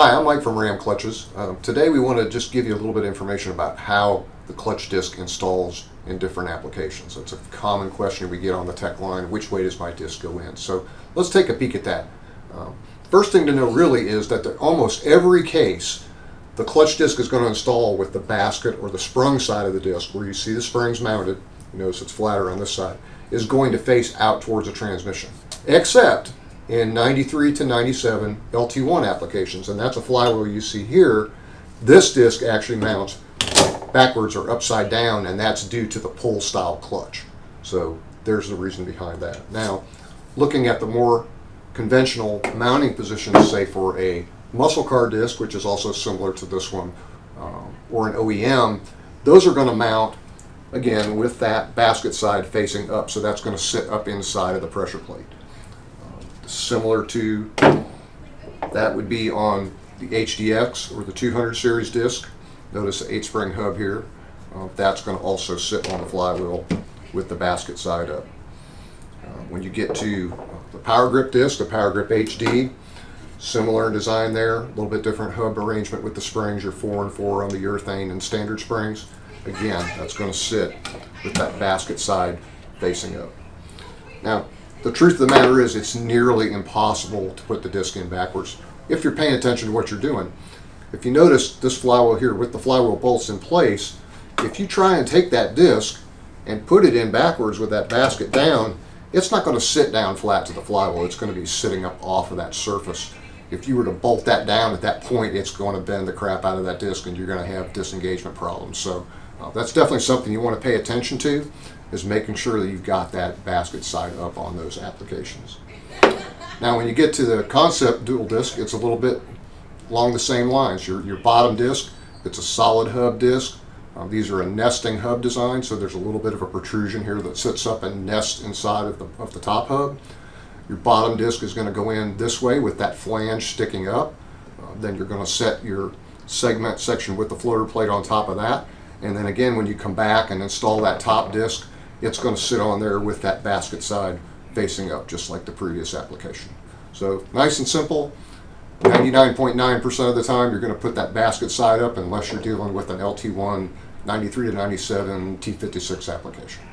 Hi, I'm Mike from Ram Clutches. Today we want to just give you a little bit of information about how the clutch disc installs in different applications. It's a common question we get on the tech line: which way does my disc go in? So let's take a peek at that. First thing to know really is that almost every case the clutch disc is going to install with the basket or the sprung side of the disc, where you see the springs mounted. You notice it's flatter on this side, is going to face out towards the transmission, except in 93 to 97 LT1 applications, and that's a flywheel you see here. This disc actually mounts backwards or upside down, and that's due to the pull style clutch. So there's the reason behind that. Now, looking at the more conventional mounting positions, say for a muscle car disc, which is also similar to this one, or an OEM, those are going to mount again with that basket side facing up, so that's going to sit up inside of the pressure plate. Similar to that would be on the HDX or the 200 series disc. Notice the 8-spring hub here. That's going to also sit on the flywheel with the basket side up. When you get to the power grip disc, the power grip HD, similar in design there, a little bit different hub arrangement with the springs, your 4 and 4 on the urethane and standard springs. Again, that's going to sit with that basket side facing up. Now, the truth of the matter is it's nearly impossible to put the disc in backwards if you're paying attention to what you're doing. If you notice this flywheel here with the flywheel bolts in place, if you try and take that disc and put it in backwards with that basket down, it's not going to sit down flat to the flywheel. It's going to be sitting up off of that surface. If you were to bolt that down at that point, it's going to bend the crap out of that disc and you're going to have disengagement problems. So that's definitely something you want to pay attention to, is making sure that you've got that basket side up on those applications. Now when you get to the concept dual disc, it's a little bit along the same lines. Your bottom disc, it's a solid hub disc. These are a nesting hub design, so there's a little bit of a protrusion here that sits up and nests inside of the top hub. Your bottom disc is going to go in this way with that flange sticking up. Then you're going to set your segment section with the floater plate on top of that. And then again, when you come back and install that top disc, it's going to sit on there with that basket side facing up, just like the previous application. So nice and simple. 99.9% of the time you're going to put that basket side up, unless you're dealing with an LT1 93 to 97 T56 application.